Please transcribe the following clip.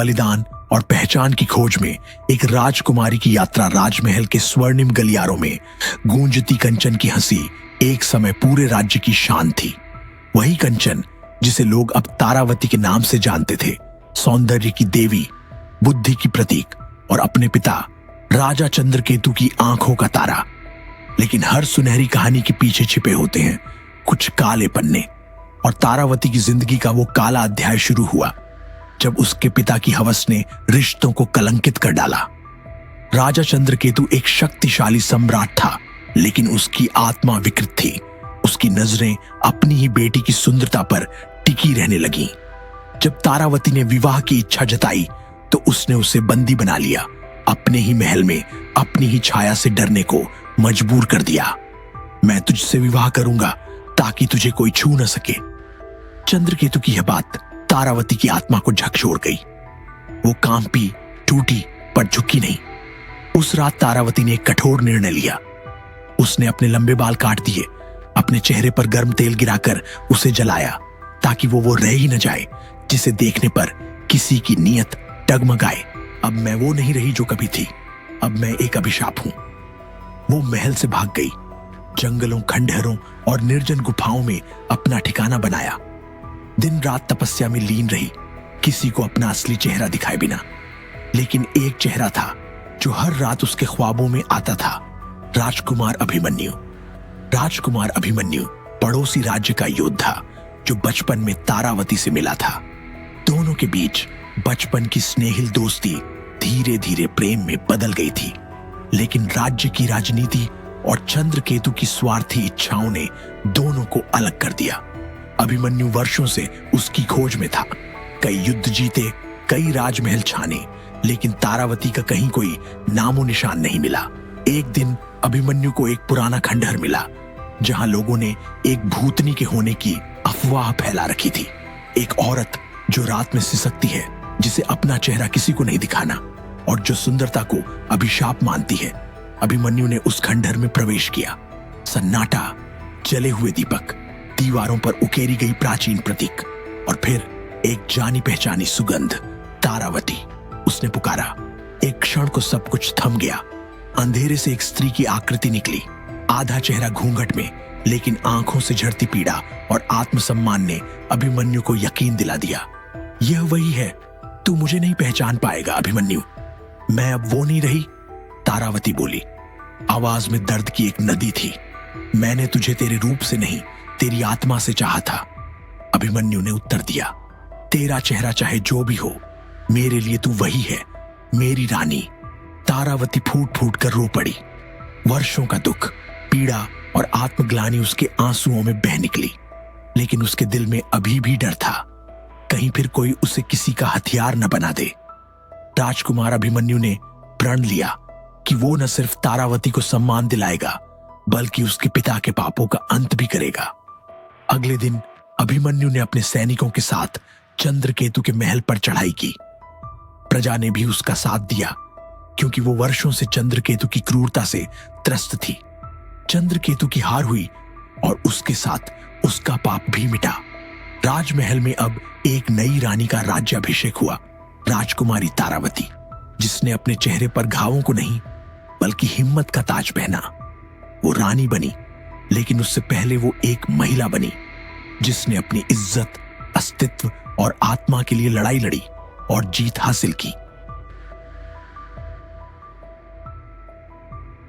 बलिदान और पहचान की खोज में एक राजकुमारी की यात्रा राजमहल के स्वर्णिम गलियारों में गूंजती कंचन की हंसी एक समय पूरे राज्य की शान थी। वही कंचन जिसे लोग अब तारावती के नाम से जानते थे, सौंदर्य की देवी, बुद्धि की प्रतीक और अपने पिता राजा चंद्रकेतु की आंखों का तारा। लेकिन हर सुनहरी कहानी के पीछे छिपे होते हैं कुछ काले पन्ने, और तारावती की जिंदगी का वो काला अध्याय शुरू हुआ जब उसके पिता की हवस ने रिश्तों को कलंकित कर डाला। राजा चंद्रकेतु एक शक्तिशाली सम्राट था, लेकिन उसकी आत्मा विकृत थी। उसकी नजरें अपनी ही बेटी की सुंदरता पर टिकी रहने लगीं। जब तारावती ने विवाह की इच्छा जताई तो उसने उसे बंदी बना लिया, अपने ही महल में अपनी ही छाया से डरने को मजबूर कर दिया। मैं तुझसे विवाह करूंगा ताकि तुझे कोई छू न सके। चंद्रकेतु की यह बात तारावती की आत्मा को झकझोर गई। वो कांपी, टूटी, पर झुकी नहीं। उस रात तारावती ने एक कठोर निर्णय लिया। उसने अपने लंबे बाल काट दिए, अपने चेहरे पर गर्म तेल गिराकर उसे जलाया ताकि वो रह ही न जाए जिसे देखने पर किसी की नीयत डगमगाए। अब मैं वो नहीं रही जो कभी थी, अब मैं एक अभिशाप हूं। वो महल से भाग गई, जंगलों, खंडहरों और निर्जन गुफाओं में अपना ठिकाना बनाया। दिन रात तपस्या में लीन रही, किसी को अपना असली चेहरा दिखाए बिना। लेकिन एक चेहरा था जो हर रात उसके ख्वाबों में आता था, राजकुमार अभिमन्यु। राजकुमार अभिमन्यु पड़ोसी राज्य का योद्धा जो बचपन में तारावती से मिला था। दोनों के बीच बचपन की स्नेहिल दोस्ती धीरे धीरे प्रेम में बदल गई थी। लेकिन राज्य की राजनीति और चंद्रकेतु की स्वार्थी इच्छाओं ने दोनों को अलग कर दिया। अभिमन्यु वर्षों से उसकी खोज में था, कई युद्ध जीते, कई राजमहल छाने, लेकिन तारावती का कहीं कोई नामो निशान नहीं मिला। एक दिन अभिमन्यु को एक पुराना खंडहर मिला जहां लोगों ने एक भूतनी के होने की अफवाह फैला रखी थी। एक औरत जो रात में सिसकती है, जिसे अपना चेहरा किसी को नहीं दिखाना और जो सुंदरता को अभिशाप मानती है। अभिमन्यु ने उस खंडहर में प्रवेश किया। सन्नाटा, जले हुए दीपक, दीवारों पर उकेरी गई प्राचीन प्रतीक और फिर एक जानी पहचानी सुगंध, तारावती। उसने पुकारा। एक क्षण को सब कुछ थम गया। अंधेरे से एक स्त्री की आकृति निकली, आधा चेहरा घूंघट में, लेकिन आंखों से झरती पीड़ा और आत्मसम्मान ने अभिमन्यु को यकीन दिला दिया। यह वही है, तू मुझे नहीं पहचान पाएगा अभिमन्यु। मैं अब वो नहीं रही, तारावती बोली। आवाज में दर्द की एक नदी थी। मैंने तुझे तेरे रूप से नहीं, तेरी आत्मा से चाहा था, अभिमन्यु ने उत्तर दिया। तेरा चेहरा चाहे जो भी हो, मेरे लिए तू वही है, मेरी रानी। तारावती फूट फूट कर रो पड़ी। वर्षों का दुख, पीड़ा और आत्मग्लानि उसके आंसुओं में बह निकली। लेकिन उसके दिल में अभी भी डर था, कहीं फिर कोई उसे किसी का हथियार न बना दे। राजकुमार अभिमन्यु ने प्रण लिया कि वो न सिर्फ तारावती को सम्मान दिलाएगा, बल्कि उसके पिता के पापों का अंत भी करेगा। अगले दिन अभिमन्यु ने अपने सैनिकों के साथ चंद्रकेतु के महल पर चढ़ाई की। प्रजा ने भी उसका साथ दिया, क्योंकि वो वर्षों से चंद्रकेतु की क्रूरता से त्रस्त थी। चंद्रकेतु की हार हुई और उसके साथ उसका पाप भी मिटा। राजमहल में अब एक नई रानी का राज्याभिषेक हुआ, राजकुमारी तारावती, जिसने अपने चेहरे पर घावों को नहीं बल्कि हिम्मत का ताज पहना। वो रानी बनी, लेकिन उससे पहले वो एक महिला बनी जिसने अपनी इज्जत, अस्तित्व और आत्मा के लिए लड़ाई लड़ी और जीत हासिल की।